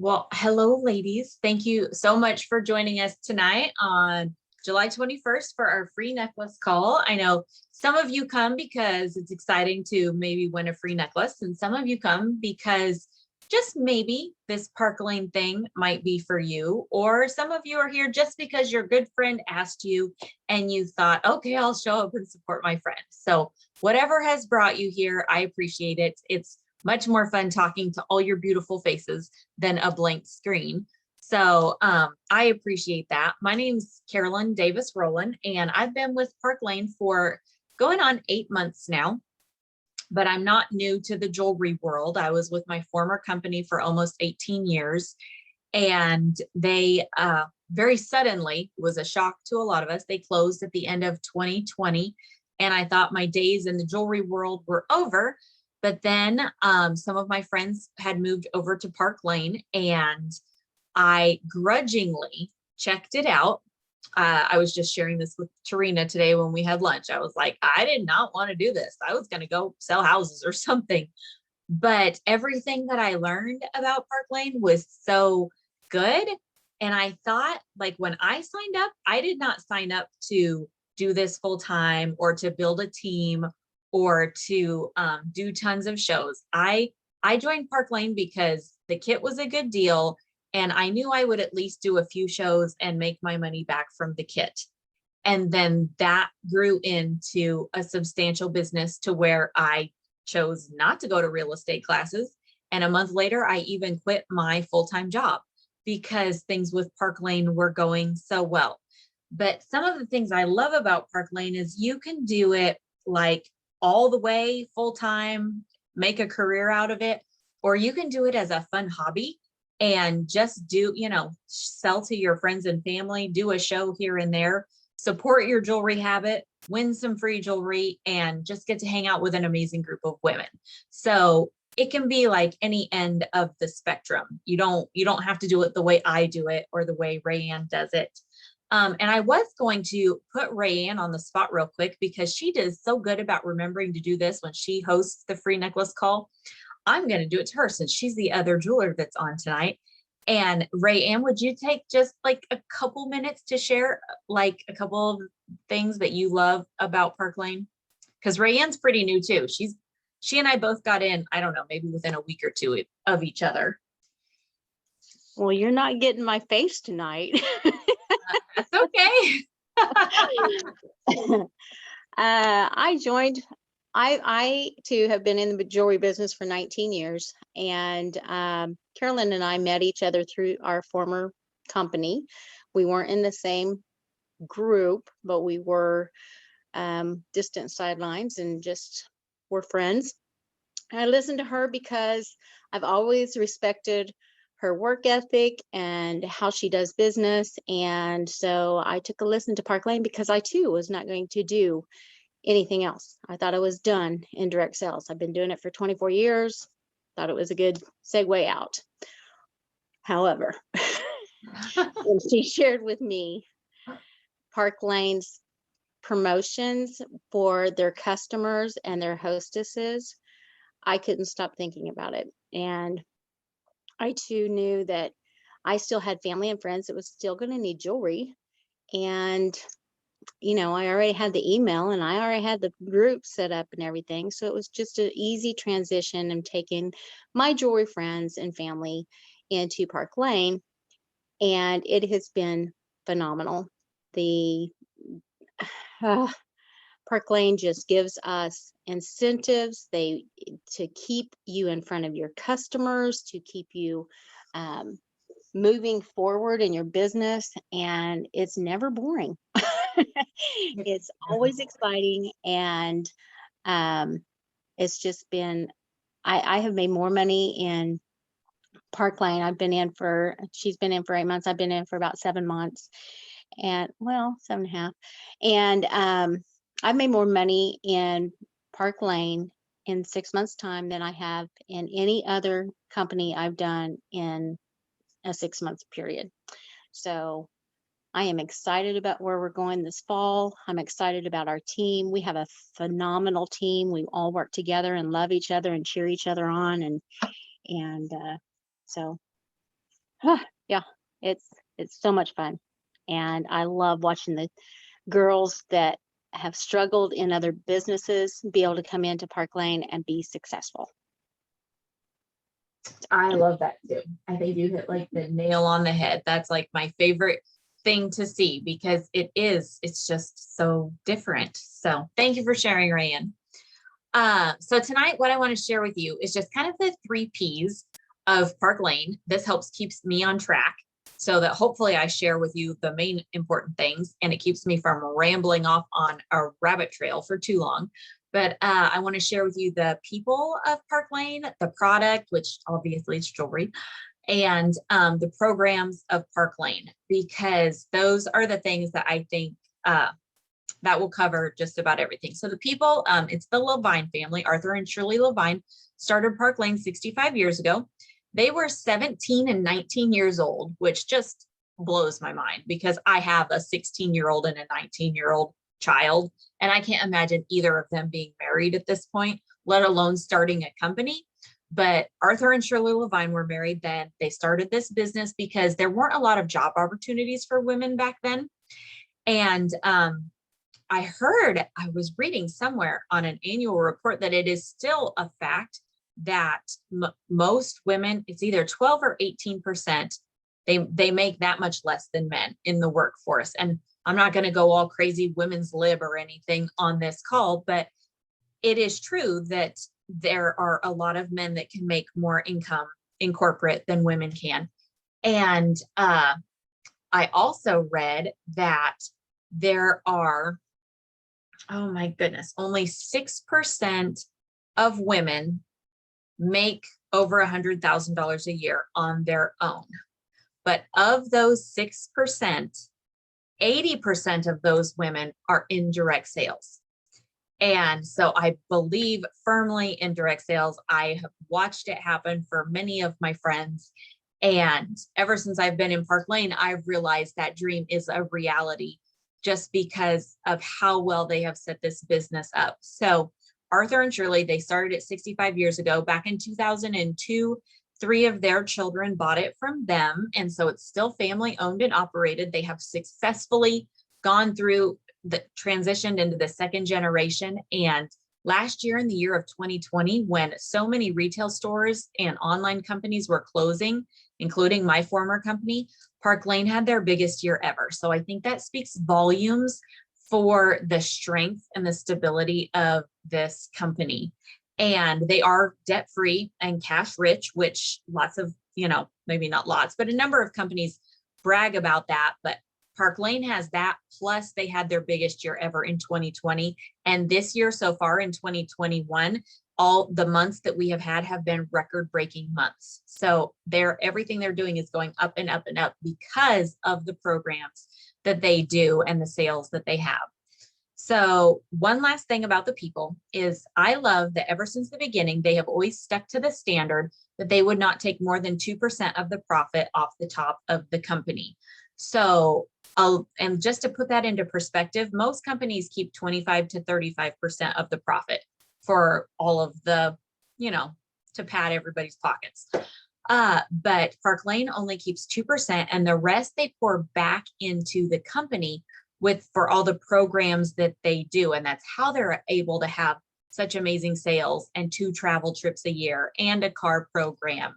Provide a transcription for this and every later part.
Well, hello, ladies. Thank you so much for joining us tonight on July 21st for our free necklace call. I know some of you come because it's exciting to maybe win a free necklace, and some of you come because just maybe this Park Lane thing might be for you, or some of you are here just because your good friend asked you and you thought, okay, I'll show up and support my friend. So whatever has brought you here, I appreciate it. It's much more fun talking to all your beautiful faces than a blank screen. So I appreciate that. My name's Carolyn Davis-Rohlin, and I've been with Park Lane for going on 8 months now, but I'm not new to the jewelry world. I was with my former company for almost 18 years, and they very suddenly, was a shock to a lot of us, they closed at the end of 2020, and I thought my days in the jewelry world were over. But then some of my friends had moved over to Park Lane, and I grudgingly checked it out. I was just sharing this with Tarina today when we had lunch. I was like, I did not want to do this. I was going to go sell houses or something. But everything that I learned about Park Lane was so good. And I thought, like, when I signed up, I did not sign up to do this full time or to build a team or to do tons of shows. I joined Park Lane because the kit was a good deal, and I knew I would at least do a few shows and make my money back from the kit. And then that grew into a substantial business to where I chose not to go to real estate classes. And a month later, I even quit my full-time job because things with Park Lane were going so well. But some of the things I love about Park Lane is you can do it like all the way full-time, make a career out of it, or you can do it as a fun hobby and just do, sell to your friends and family, do a show here and there, support your jewelry habit, win some free jewelry, and just get to hang out with an amazing group of women. So it can be like any end of the spectrum. You don't have to do it the way I do it or the way Rayanne does it. And I was going to put Rayanne on the spot real quick because she does so good about remembering to do this when she hosts the free necklace call. I'm going to do it to her since she's the other jeweler that's on tonight. And Rayanne, would you take just like a couple minutes to share like a couple of things that you love about Park Lane? Because Rayanne's pretty new too. She and I both got in, I don't know, maybe within a week or two of each other. Well, you're not getting my face tonight. That's okay. I too have been in the jewelry business for 19 years, and Carolyn and I met each other through our former company. We weren't in the same group, but we were distant sidelines and just were friends. I listened to her because I've always respected her work ethic and how she does business. And so I took a listen to Park Lane because I too was not going to do anything else. I thought I was done in direct sales. I've been doing it for 24 years. Thought it was a good segue out. However, when she shared with me Park Lane's promotions for their customers and their hostesses, I couldn't stop thinking about it. And I too knew that I still had family and friends that was still going to need jewelry. And, I already had the email and I already had the group set up and everything. So it was just an easy transition and taking my jewelry friends and family into Park Lane. And it has been phenomenal. The Park Lane just gives us incentives to keep you in front of your customers, to keep you moving forward in your business, and it's never boring. It's always exciting, and it's just been, I have made more money in Park Lane. She's been in for 8 months. I've been in for about 7 months, and 7.5. And I've made more money in Park Lane in 6 months' time than I have in any other company I've done in a 6 month period. So I am excited about where we're going this fall. I'm excited about our team. We have a phenomenal team. We all work together and love each other and cheer each other on. And so Yeah, it's so much fun. And I love watching the girls that have struggled in other businesses be able to come into Park Lane and be successful. I love that too. I think you hit like the nail on the head. That's like my favorite thing to see because it's just so different. So thank you for sharing, Rayanne. So tonight, what I want to share with you is just kind of the 3 Ps of Park Lane. This helps keeps me on track so that hopefully I share with you the main important things and it keeps me from rambling off on a rabbit trail for too long. But I want to share with you the people of Park Lane, the product, which obviously is jewelry, and the programs of Park Lane, because those are the things that I think that will cover just about everything. So the people, it's the Levine family. Arthur and Shirley Levine started Park Lane 65 years ago. They were 17 and 19 years old, which just blows my mind because I have a 16-year-old and a 19-year-old child, and I can't imagine either of them being married at this point, let alone starting a company. But Arthur and Shirley Levine were married then. They started this business because there weren't a lot of job opportunities for women back then. And I was reading somewhere on an annual report that it is still a fact that most women, it's either 12 or 18%, they make that much less than men in the workforce. And I'm not going to go all crazy women's lib or anything on this call, but it is true that there are a lot of men that can make more income in corporate than women can. And I also read that there are, oh my goodness, only 6% of women make over $100,000 a year on their own. But of those 6%, 80% of those women are in direct sales. And so I believe firmly in direct sales. I have watched it happen for many of my friends. And ever since I've been in Park Lane, I've realized that dream is a reality just because of how well they have set this business up. So Arthur and Shirley, they started it 65 years ago. Back in 2002, 3 of their children bought it from them. And so it's still family owned and operated. They have successfully gone through the transitioned into the 2nd generation. And last year, in the year of 2020, when so many retail stores and online companies were closing, including my former company, Park Lane had their biggest year ever. So I think that speaks volumes for the strength and the stability of this company. And they are debt-free and cash rich, which lots of, maybe not lots, but a number of companies brag about that. But Park Lane has that. Plus they had their biggest year ever in 2020. And this year so far in 2021, all the months that we have had have been record-breaking months. So everything they're doing is going up and up and up because of the programs that they do and the sales that they have. So one last thing about the people is I love that ever since the beginning, they have always stuck to the standard that they would not take more than 2% of the profit off the top of the company. So, and just to put that into perspective, most companies keep 25 to 35% of the profit for all of the, to pad everybody's pockets. But Park Lane only keeps 2%, and the rest they pour back into the company for all the programs that they do. And that's how they're able to have such amazing sales and 2 travel trips a year and a car program,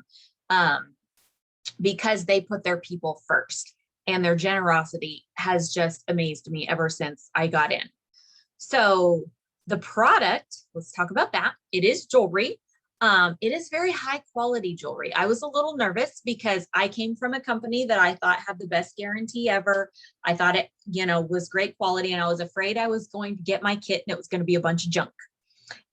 because they put their people first, and their generosity has just amazed me ever since I got in. So the product, let's talk about that. It is jewelry. It is very high quality jewelry. I was a little nervous because I came from a company that I thought had the best guarantee ever. I thought it, was great quality, and I was afraid I was going to get my kit and it was going to be a bunch of junk.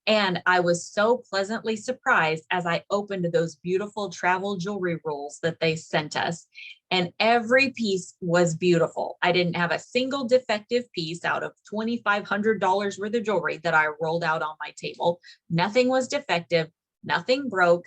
And I was so pleasantly surprised as I opened those beautiful travel jewelry rolls that they sent us. And every piece was beautiful. I didn't have a single defective piece out of $2,500 worth of jewelry that I rolled out on my table. Nothing was defective. Nothing broke.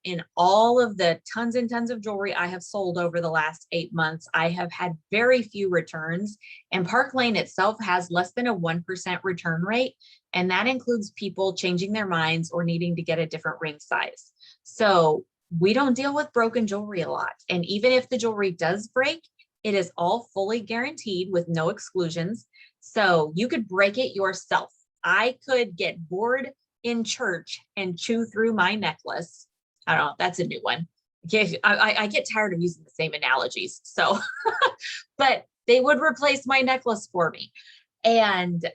In all of the tons and tons of jewelry I have sold over the last 8 months, I have had very few returns, and Park Lane itself has less than a 1% return rate. And that includes people changing their minds or needing to get a different ring size. So we don't deal with broken jewelry a lot. And even if the jewelry does break, it is all fully guaranteed with no exclusions. So you could break it yourself. I could get bored in church and chew through my necklace. I don't know, that's a new one. I get tired of using the same analogies. So, but they would replace my necklace for me. And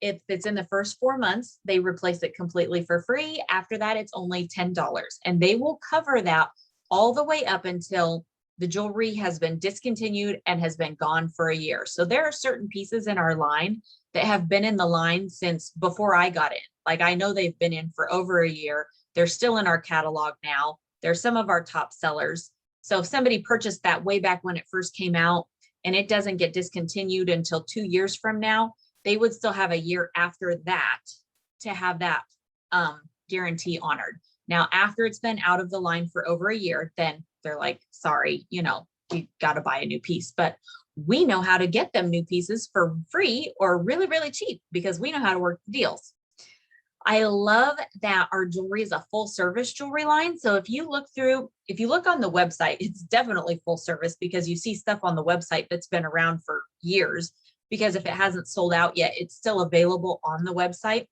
if it's in the first 4 months, they replace it completely for free. After that, it's only $10. And they will cover that all the way up until the jewelry has been discontinued and has been gone for a year. So there are certain pieces in our line that have been in the line since before I got in. Like I know they've been in for over a year. They're still in our catalog now. They're some of our top sellers. So if somebody purchased that way back when it first came out and it doesn't get discontinued until 2 years from now, they would still have a year after that to have that guarantee honored. Now, after it's been out of the line for over a year, then they're like, sorry, you got to buy a new piece. But we know how to get them new pieces for free or really, really cheap because we know how to work the deals. I love that our jewelry is a full service jewelry line. So if you look on the website, it's definitely full service because you see stuff on the website that's been around for years, because if it hasn't sold out yet, it's still available on the website.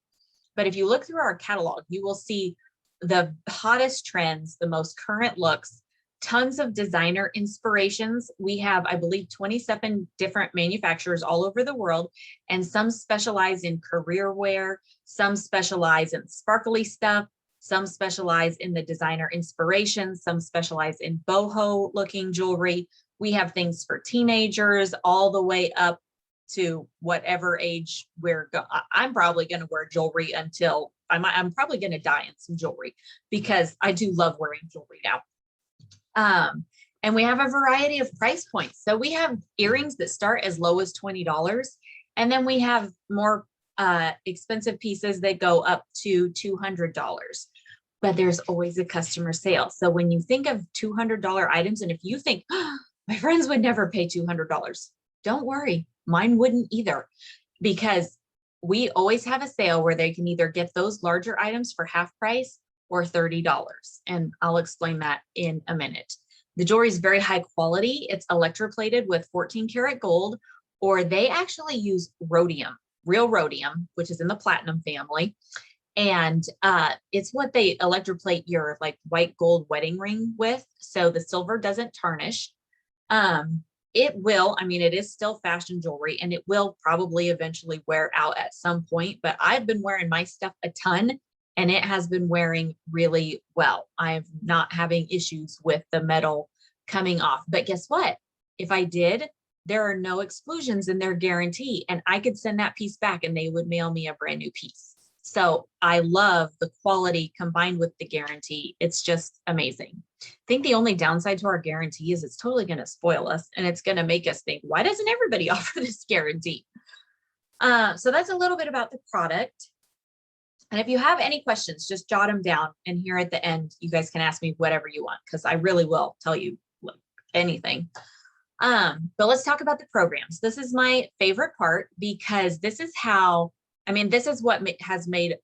But if you look through our catalog, you will see the hottest trends, the most current looks, tons of designer inspirations. We have, I believe, 27 different manufacturers all over the world, and some specialize in career wear, some specialize in sparkly stuff, some specialize in the designer inspirations, some specialize in boho looking jewelry. We have things for teenagers all the way up to whatever age I'm probably going to wear jewelry until I'm probably going to die in some jewelry because I do love wearing jewelry now. And we have a variety of price points. So we have earrings that start as low as $20. And then we have more expensive pieces that go up to $200. But there's always a customer sale. So when you think of $200 items, and if you think, oh, my friends would never pay $200, don't worry, mine wouldn't either, because we always have a sale where they can either get those larger items for half price or $30. And I'll explain that in a minute. The jewelry is very high quality. It's electroplated with 14 karat gold, or they actually use rhodium, real rhodium, which is in the platinum family. And it's what they electroplate your like white gold wedding ring with. So the silver doesn't tarnish. It will, it is still fashion jewelry, and it will probably eventually wear out at some point, but I've been wearing my stuff a ton and it has been wearing really well. I'm not having issues with the metal coming off. But guess what? If I did, there are no exclusions in their guarantee, and I could send that piece back and they would mail me a brand new piece. So I love the quality combined with the guarantee. It's just amazing. I think the only downside to our guarantee is it's totally going to spoil us, and it's going to make us think, why doesn't everybody offer this guarantee? So that's a little bit about the product. And if you have any questions, just jot them down. And here at the end, you guys can ask me whatever you want, because I really will tell you anything. But let's talk about the programs. This is my favorite part, because this is how, this is what has made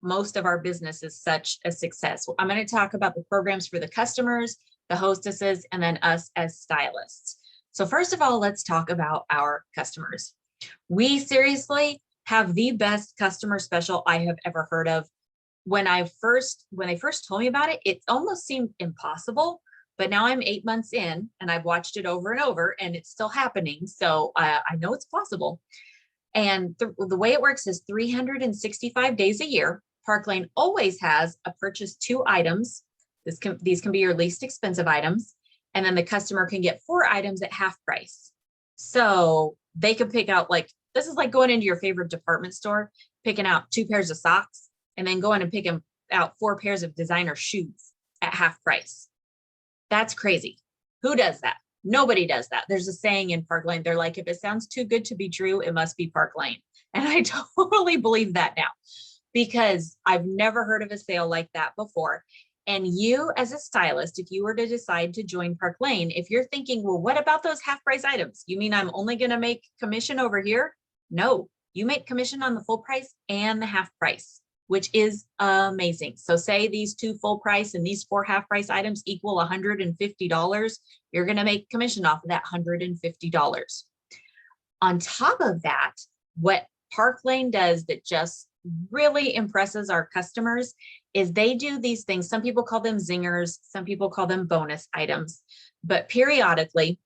most of our businesses such a success. I'm going to talk about the programs for the customers, the hostesses, and then us as stylists. So first of all, let's talk about our customers. We seriously have the best customer special I have ever heard of. When they first told me about it, it almost seemed impossible, but now I'm 8 months in and I've watched it over and over and it's still happening. So I know it's possible. And the way it works is 365 days a year. Park Lane always has a purchase 2 items. These can be your least expensive items. And then the customer can get 4 items at half price. So they can pick out, like, this is like going into your favorite department store, picking out 2 pairs of socks, and then going and picking out 4 pairs of designer shoes at half price. That's crazy. Who does that? Nobody does that. There's a saying in Park Lane. They're like, if it sounds too good to be true, it must be Park Lane. And I totally believe that now, because I've never heard of a sale like that before. And you as a stylist, if you were to decide to join Park Lane, if you're thinking, well, what about those half price items? You mean I'm only going to make commission over here? No, you make commission on the full price and the half price. which is amazing. So say these 2 full price and these 4 half price items equal $150. You're going to make commission off of that $150. On top of that, what Park Lane does that just really impresses our customers is they do these things. Some people call them zingers, some people call them bonus items, but periodically,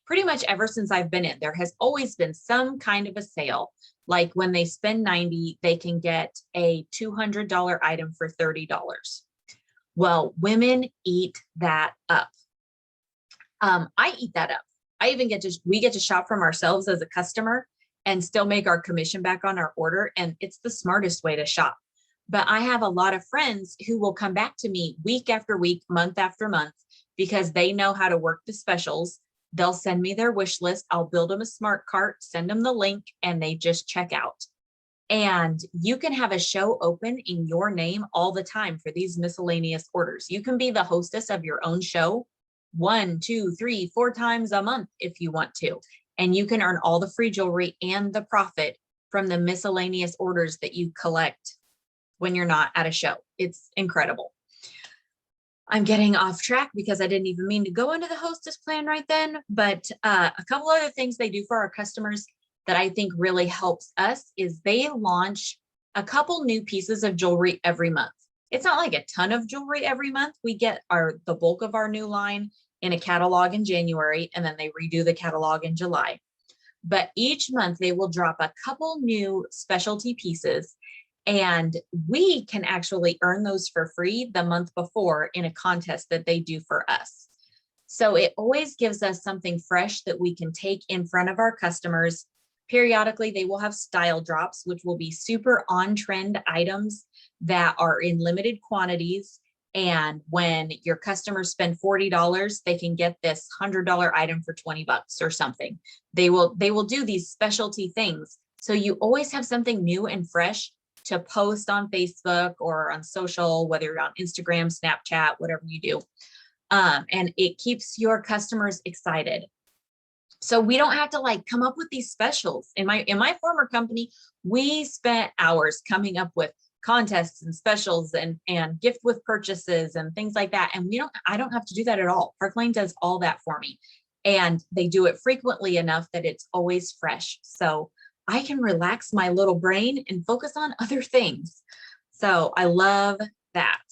pretty much ever since I've been in, there has always been some kind of a sale. Like when they spend 90, they can get a $200 item for $30. Well, women eat that up. I eat that up. We get to shop from ourselves as a customer and still make our commission back on our order. And it's the smartest way to shop. But I have a lot of friends who will come back to me week after week, month after month, because they know how to work the specials. They'll send me their wish list. I'll build them a smart cart, send them the link, and they just check out. And you can have a show open in your name all the time for these miscellaneous orders. You can be the hostess of your own show 1, 2, 3, 4 times a month if you want to. And you can earn all the free jewelry and the profit from the miscellaneous orders that you collect when you're not at a show. It's incredible. I'm getting off track because I didn't even mean to go into the hostess plan right then, but a couple other things they do for our customers that I think really helps us is they launch a couple new pieces of jewelry every month. It's not like a ton of jewelry every month. We get the bulk of our new line in a catalog in January, and then they redo the catalog in July. But each month they will drop a couple new specialty pieces, and we can actually earn those for free the month before in a contest that they do for us. So it always gives us something fresh that we can take in front of our customers. Periodically, they will have style drops, which will be super on-trend items that are in limited quantities. And when your customers spend $40, they can get this $100 item for $20 or something. They will do these specialty things. So you always have something new and fresh to post on Facebook or on social, whether you're on Instagram, Snapchat, whatever you do. And it keeps your customers excited. So we don't have to like come up with these specials. In my former company, we spent hours coming up with contests and specials and gift with purchases and things like that. And I don't have to do that at all. Park Lane does all that for me. And they do it frequently enough that it's always fresh. So I can relax my little brain and focus on other things. So I love that.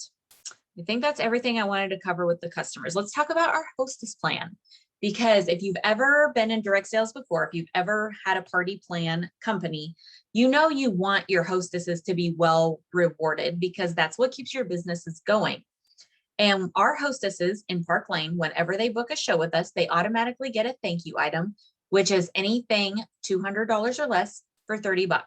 I think that's everything I wanted to cover with the customers. Let's talk about our hostess plan. Because if you've ever been in direct sales before, if you've ever had a party plan company, you know you want your hostesses to be well rewarded because that's what keeps your businesses going. And our hostesses in Park Lane, whenever they book a show with us, they automatically get a thank you item, which is anything $200 or less for $30.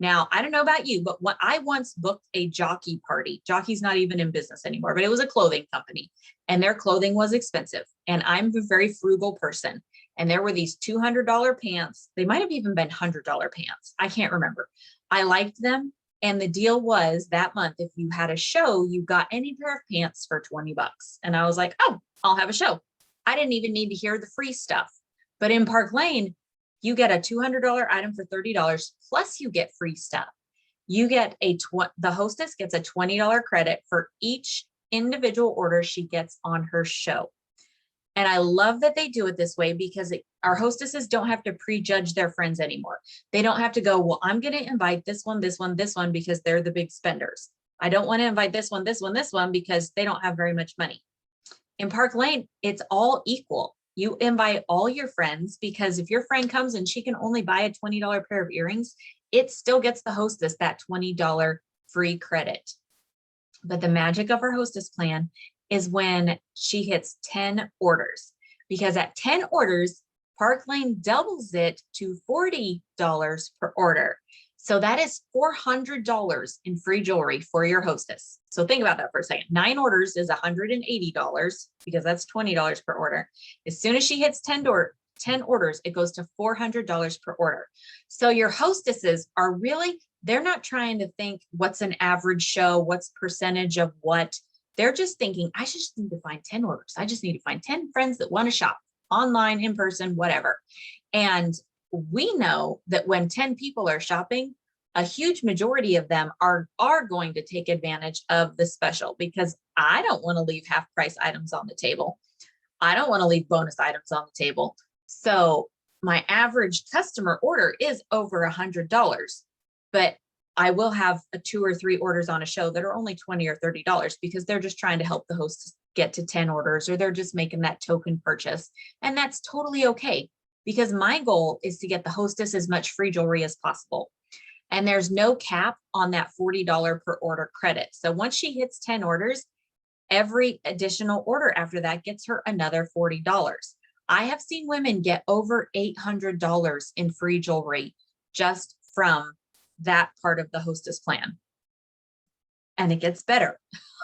Now, I don't know about you, but I once booked a jockey party. Jockey's not even in business anymore, but it was a clothing company and their clothing was expensive. And I'm a very frugal person. And there were these $200 pants. They might've even been $100 pants. I can't remember. I liked them. And the deal was that month, if you had a show, you got any pair of pants for $20. And I was like, oh, I'll have a show. I didn't even need to hear the free stuff. But in Park Lane, you get a $200 item for $30, plus you get free stuff. You get the hostess gets a $20 credit for each individual order she gets on her show. And I love that they do it this way because our hostesses don't have to prejudge their friends anymore. They don't have to go, well, I'm going to invite this one, this one, this one, because they're the big spenders. I don't want to invite this one, this one, this one, because they don't have very much money. In Park Lane, it's all equal. You invite all your friends because if your friend comes and she can only buy a $20 pair of earrings, it still gets the hostess that $20 free credit. But the magic of our hostess plan is when she hits 10 orders, because at 10 orders, Park Lane doubles it to $40 per order. So that is $400 in free jewelry for your hostess. So think about that for a second. 9 orders is $180 because that's $20 per order. As soon as she hits 10 orders, it goes to $400 per order. So your hostesses are really, they're not trying to think what's an average show, what's percentage of what. They're just thinking, I just need to find 10 orders. I just need to find 10 friends that want to shop online, in person, whatever. And we know that when 10 people are shopping, a huge majority of them are going to take advantage of the special, because I don't want to leave half price items on the table. I don't want to leave bonus items on the table. So my average customer order is over $100, but I will have 2 or 3 orders on a show that are only $20 or $30 because they're just trying to help the host get to 10 orders, or they're just making that token purchase. And that's totally okay, because my goal is to get the hostess as much free jewelry as possible. And there's no cap on that $40 per order credit. So once she hits 10 orders, every additional order after that gets her another $40. I have seen women get over $800 in free jewelry just from that part of the hostess plan. And it gets better.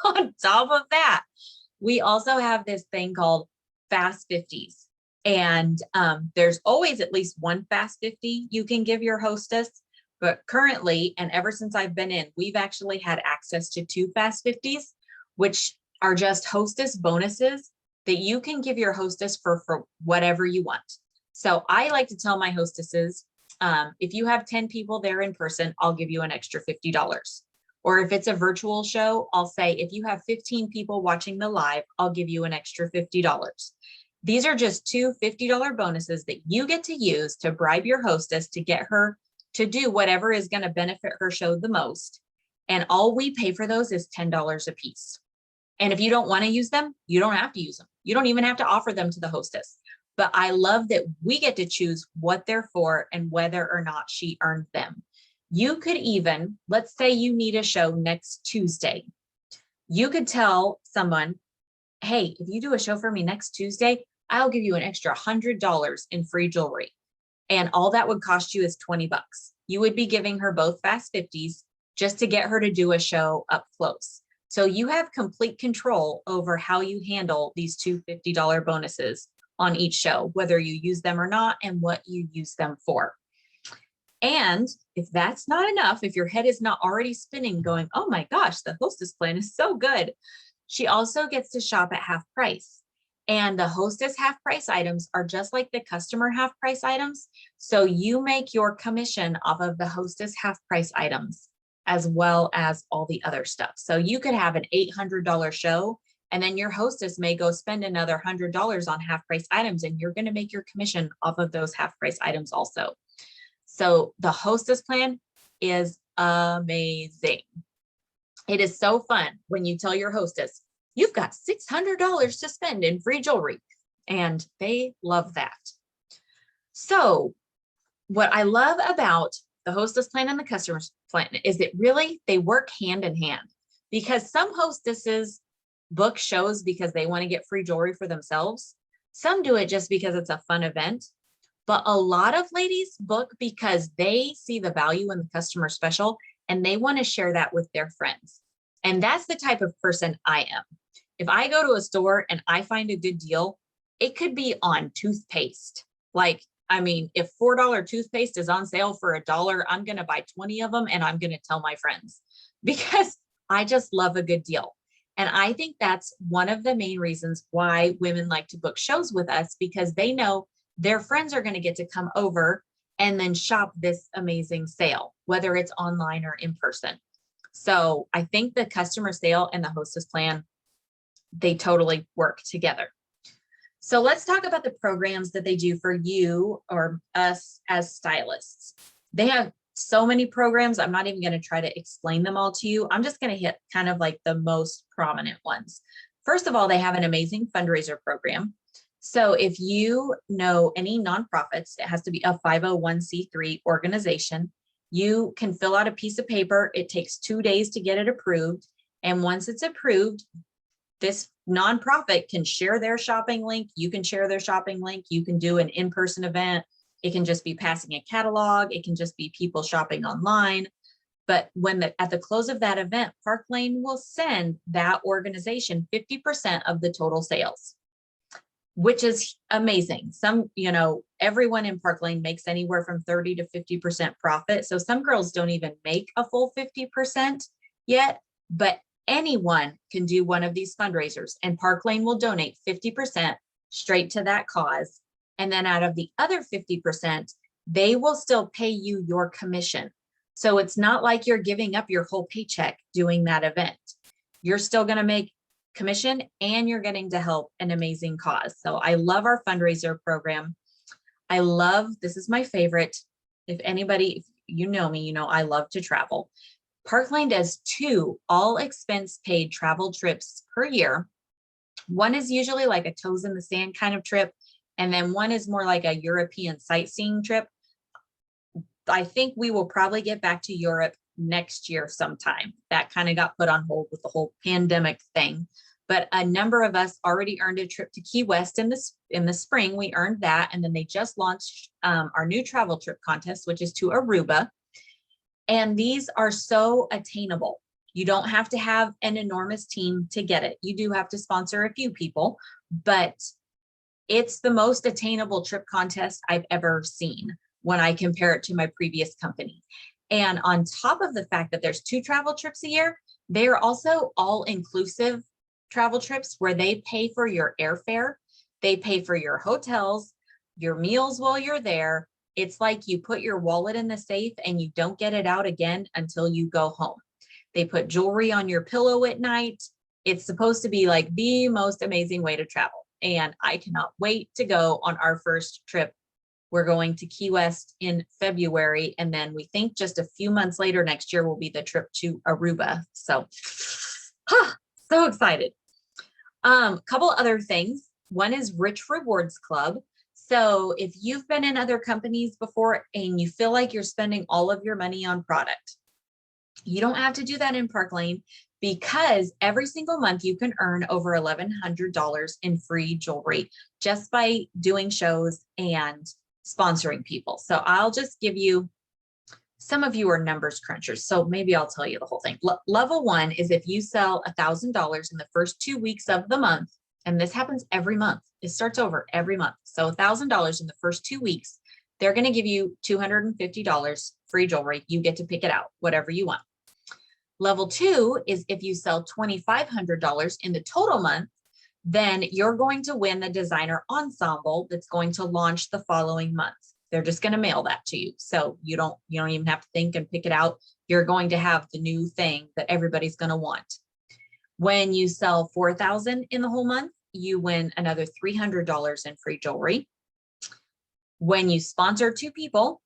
On top of that, we also have this thing called Fast 50s. And there's always at least one Fast 50 you can give your hostess. But currently, and ever since I've been in, we've actually had access to 2 Fast 50s, which are just hostess bonuses that you can give your hostess for whatever you want. So I like to tell my hostesses, if you have 10 people there in person, I'll give you an extra $50. Or if it's a virtual show, I'll say, if you have 15 people watching the live, I'll give you an extra $50. These are just 2 $50 bonuses that you get to use to bribe your hostess to get her to do whatever is going to benefit her show the most. And all we pay for those is $10 a piece. And if you don't want to use them, you don't have to use them. You don't even have to offer them to the hostess. But I love that we get to choose what they're for and whether or not she earned them. You could even, let's say you need a show next Tuesday. You could tell someone, hey, if you do a show for me next Tuesday, I'll give you an extra $100 in free jewelry. And all that would cost you is $20. You would be giving her both Fast 50s just to get her to do a show up close. So you have complete control over how you handle these 2 $50 bonuses on each show, whether you use them or not, and what you use them for. And if that's not enough, if your head is not already spinning going, oh my gosh, the hostess plan is so good, she also gets to shop at half price. And the hostess half price items are just like the customer half price items. So you make your commission off of the hostess half price items as well as all the other stuff. So you could have an $800 show, and then your hostess may go spend another $100 on half price items, and you're going to make your commission off of those half price items also. So the hostess plan is amazing. It is so fun when you tell your hostess, you've got $600 to spend in free jewelry, and they love that. So what I love about the hostess plan and the customer plan is that really they work hand in hand, because some hostesses book shows because they want to get free jewelry for themselves. Some do it just because it's a fun event, but a lot of ladies book because they see the value in the customer special and they want to share that with their friends. And that's the type of person I am. If I go to a store and I find a good deal, it could be on toothpaste. Like, I mean, if $4 toothpaste is on sale for $1, I'm going to buy 20 of them and I'm going to tell my friends, because I just love a good deal. And I think that's one of the main reasons why women like to book shows with us, because they know their friends are going to get to come over and then shop this amazing sale, whether it's online or in person. So I think the customer sale and the hostess plan, they totally work together. So let's talk about the programs that they do for you or us as stylists. They have so many programs. I'm not even going to try to explain them all to you. I'm just going to hit kind of like the most prominent ones. First of all, they have an amazing fundraiser program. So if you know any nonprofits, it has to be a 501c3 organization. You can fill out a piece of paper. It takes 2 days to get it approved. And once it's approved, this nonprofit can share their shopping link. You can share their shopping link. You can do an in-person event. It can just be passing a catalog. It can just be people shopping online. But when at the close of that event, Park Lane will send that organization 50% of the total sales, which is amazing. Everyone in Park Lane makes anywhere from 30 to 50% profit. So some girls don't even make a full 50% yet, but anyone can do one of these fundraisers, and Park Lane will donate 50% straight to that cause. And then out of the other 50%, they will still pay you your commission. So it's not like you're giving up your whole paycheck doing that event. You're still going to make commission and you're getting to help an amazing cause. So I love our fundraiser program. I love, this is my favorite. If anybody, if you know me, you know I love to travel. Parkland does 2 all expense paid travel trips per year. One is usually like a toes in the sand kind of trip. And then one is more like a European sightseeing trip. I think we will probably get back to Europe next year sometime. That kind of got put on hold with the whole pandemic thing. But a number of us already earned a trip to Key West in the spring. We earned that. And then they just launched our new travel trip contest, which is to Aruba. And these are so attainable. You don't have to have an enormous team to get it. You do have to sponsor a few people, but it's the most attainable trip contest I've ever seen when I compare it to my previous company. And on top of the fact that there's 2 travel trips a year, they are also all inclusive travel trips where they pay for your airfare, they pay for your hotels, your meals while you're there. It's like you put your wallet in the safe and you don't get it out again until you go home. They put jewelry on your pillow at night. It's supposed to be like the most amazing way to travel. And I cannot wait to go on our first trip. We're going to Key West in February. And then we think just a few months later next year will be the trip to Aruba. So, so excited. Couple other things. One is Rich Rewards Club. So if you've been in other companies before and you feel like you're spending all of your money on product, you don't have to do that in Park Lane, because every single month you can earn over $1,100 in free jewelry just by doing shows and sponsoring people. So I'll just give you, some of you are numbers crunchers, so maybe I'll tell you the whole thing. Level 1 is if you sell $1,000 in the first 2 weeks of the month, and this happens every month. It starts over every month. So $1,000 in the first 2 weeks, they're going to give you $250 free jewelry. You get to pick it out, whatever you want. Level 2 is if you sell $2,500 in the total month, then you're going to win the designer ensemble that's going to launch the following month. They're just going to mail that to you. So you don't even have to think and pick it out. You're going to have the new thing that everybody's going to want. When you sell $4,000 in the whole month, you win another $300 in free jewelry. When you sponsor 2 people,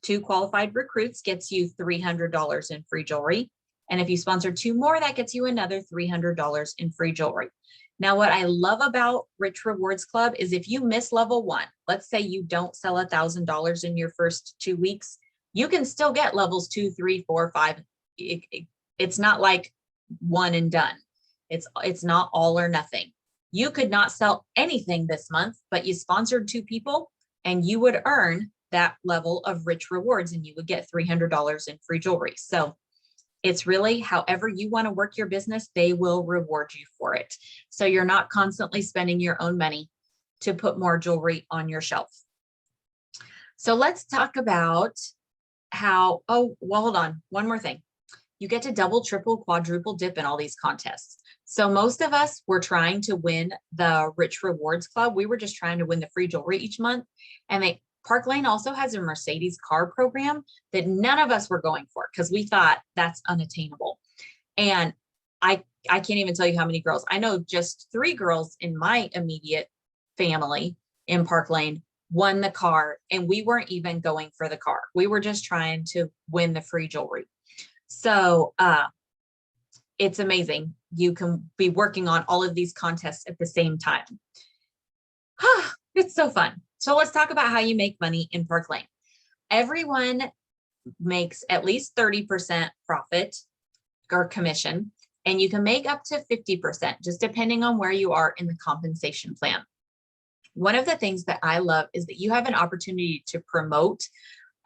2 qualified recruits gets you $300 in free jewelry. And if you sponsor 2 more, that gets you another $300 in free jewelry. Now, what I love about Rich Rewards Club is if you miss level 1, let's say you don't sell $1,000 in your first 2 weeks, you can still get levels 2, 3, 4, 5. It's not like one and done. It's not all or nothing. You could not sell anything this month, but you sponsored 2 people and you would earn that level of Rich Rewards and you would get $300 in free jewelry. So it's really however you want to work your business, they will reward you for it. So you're not constantly spending your own money to put more jewelry on your shelf. So let's talk about how, hold on, one more thing. You get to double, triple, quadruple dip in all these contests. So most of us were trying to win the Rich Rewards Club. We were just trying to win the free jewelry each month. And Park Lane also has a Mercedes car program that none of us were going for because we thought that's unattainable. And I can't even tell you how many girls. I know just 3 girls in my immediate family in Park Lane won the car, and we weren't even going for the car. We were just trying to win the free jewelry. So it's amazing. You can be working on all of these contests at the same time. It's so fun. So let's talk about how you make money in Park Lane. Everyone makes at least 30% profit or commission, and you can make up to 50%, just depending on where you are in the compensation plan. One of the things that I love is that you have an opportunity to promote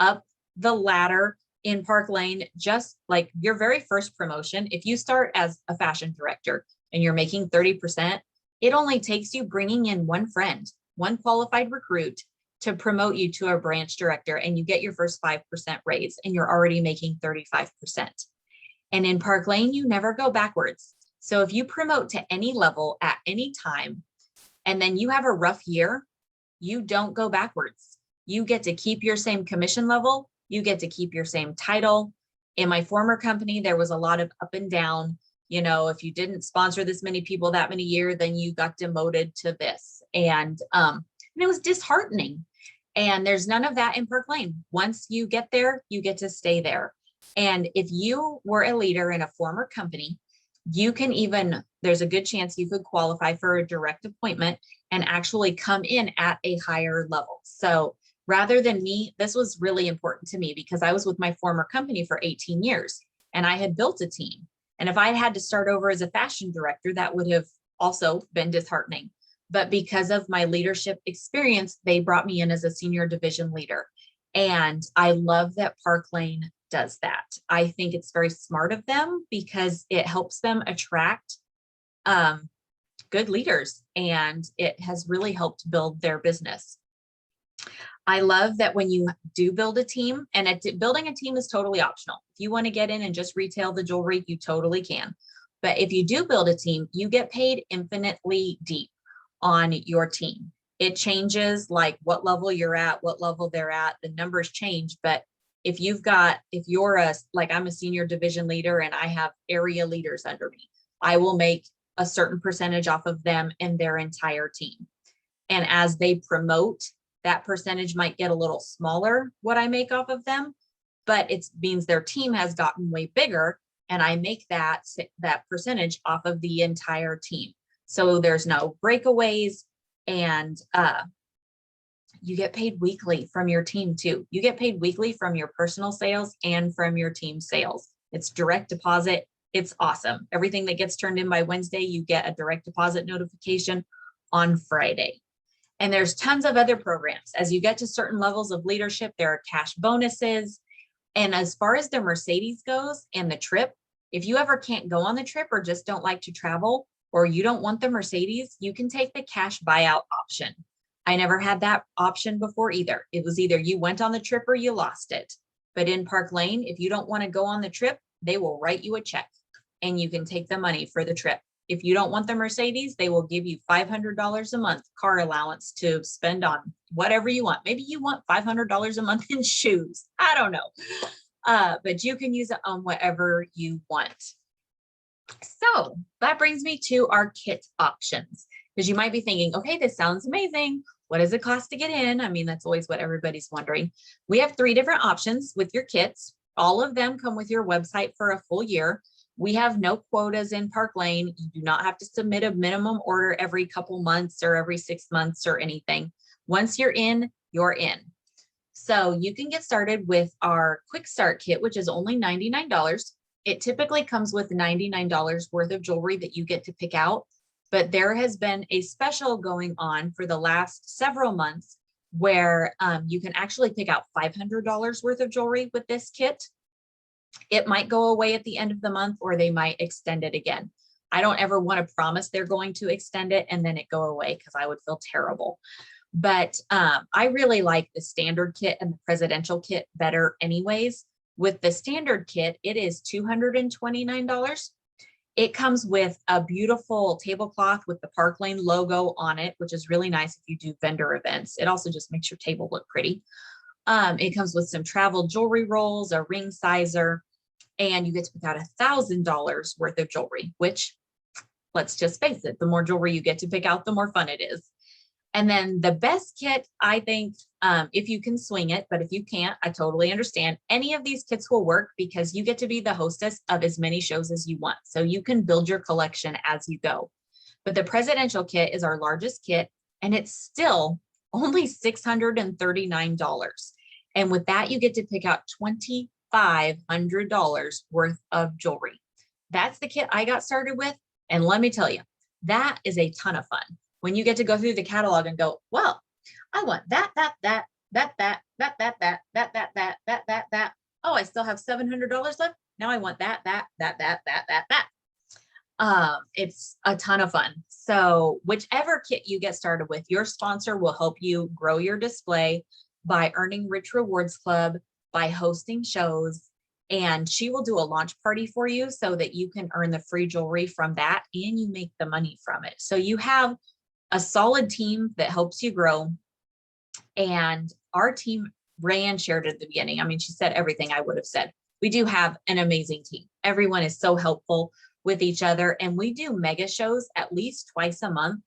up the ladder in Park Lane, just like your very first promotion. If you start as a fashion director and you're making 30%, it only takes you bringing in one friend, one qualified recruit to promote you to a branch director, and you get your first 5% raise and you're already making 35%. And in Park Lane, you never go backwards. So if you promote to any level at any time, and then you have a rough year, you don't go backwards. You get to keep your same commission level You get to keep your same title. In my former company, there was a lot of up and down. You know, if you didn't sponsor this many people that many years, then you got demoted to this. And it was disheartening. And there's none of that in Park Lane. Once you get there, you get to stay there. And if you were a leader in a former company, you can even, there's a good chance you could qualify for a direct appointment and actually come in at a higher level. So rather than me, this was really important to me because I was with my former company for 18 years and I had built a team. And if I had to start over as a fashion director, that would have also been disheartening. But because of my leadership experience, they brought me in as a senior division leader. And I love that Park Lane does that. I think it's very smart of them because it helps them attract good leaders, and it has really helped build their business. I love that when you do build a team, and building a team is totally optional. If you want to get in and just retail the jewelry, you totally can. But if you do build a team, you get paid infinitely deep on your team. It changes like what level you're at, what level they're at, the numbers change. But if you're like I'm a senior division leader and I have area leaders under me, I will make a certain percentage off of them and their entire team. And as they promote, that percentage might get a little smaller, what I make off of them, but it means their team has gotten way bigger and I make that percentage off of the entire team. So there's no breakaways, and you get paid weekly from your team too. You get paid weekly from your personal sales and from your team sales. It's direct deposit. It's awesome. Everything that gets turned in by Wednesday, you get a direct deposit notification on Friday. And there's tons of other programs. As you get to certain levels of leadership, there are cash bonuses. And as far as the Mercedes goes and the trip, if you ever can't go on the trip or just don't like to travel, or you don't want the Mercedes, you can take the cash buyout option. I never had that option before either. It was either you went on the trip or you lost it. But in Park Lane, if you don't want to go on the trip, they will write you a check and you can take the money for the trip. If you don't want the Mercedes, they will give you $500 a month car allowance to spend on whatever you want. Maybe you want $500 a month in shoes. I don't know. But you can use it on whatever you want. So that brings me to our kit options, because you might be thinking, okay, this sounds amazing. What does it cost to get in? I mean, that's always what everybody's wondering. We have 3 different options with your kits. All of them come with your website for a full year. We have no quotas in Park Lane. You do not have to submit a minimum order every couple months or every 6 months or anything. Once you're in, you're in. So you can get started with our quick start kit, which is only $99. It typically comes with $99 worth of jewelry that you get to pick out. But there has been a special going on for the last several months where you can actually pick out $500 worth of jewelry with this kit. It might go away at the end of the month, or they might extend it again. I don't ever want to promise they're going to extend it and then it go away, because I would feel terrible. But I really like the standard kit and the presidential kit better anyways. With the standard kit, it is $229. It comes with a beautiful tablecloth with the Park Lane logo on it, which is really nice if you do vendor events. It also just makes your table look pretty. It comes with some travel jewelry rolls, a ring sizer, and you get to pick out $1,000 worth of jewelry, which, let's just face it, the more jewelry you get to pick out, the more fun it is. And then the best kit, I think, if you can swing it, but if you can't, I totally understand. Any of these kits will work because you get to be the hostess of as many shows as you want. So you can build your collection as you go. But the presidential kit is our largest kit, and it's still only $639. And with that, you get to pick out $2,500 worth of jewelry. That's the kit I got started with. And let me tell you, that is a ton of fun. When you get to go through the catalog and go, well, I want that. Oh, I still have $700 left. Now I want that. It's a ton of fun. So whichever kit you get started with, your sponsor will help you grow your display by earning Rich Rewards Club, by hosting shows, and she will do a launch party for you so that you can earn the free jewelry from that and you make the money from it. So you have a solid team that helps you grow. And our team Rand shared at the beginning. I mean, she said everything I would have said. We do have an amazing team. Everyone is so helpful with each other. And we do mega shows at least twice a month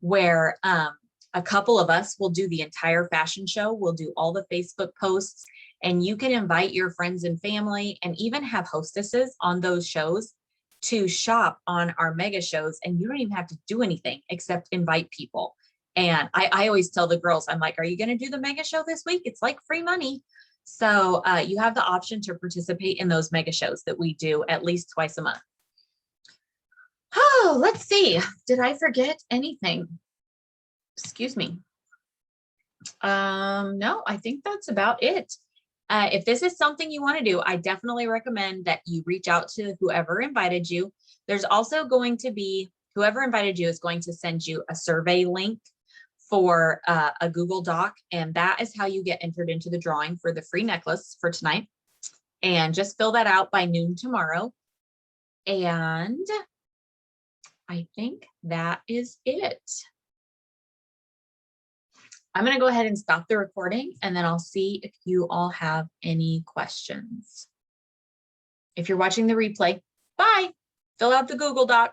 where a couple of us will do the entire fashion show. We'll do all the Facebook posts, and you can invite your friends and family and even have hostesses on those shows to shop on our mega shows. And you don't even have to do anything except invite people. And I always tell the girls, I'm like, are you going to do the mega show this week? It's like free money. So you have the option to participate in those mega shows that we do at least twice a month. Oh, let's see. Did I forget anything? Excuse me. No, I think that's about it. If this is something you want to do, I definitely recommend that you reach out to whoever invited you. There's also going to be, whoever invited you is going to send you a survey link for a Google Doc, and that is how you get entered into the drawing for the free necklace for tonight. And just fill that out by noon tomorrow. And I think that is it. I'm going to go ahead and stop the recording, and then I'll see if you all have any questions. If you're watching the replay, bye. Fill out the Google Doc.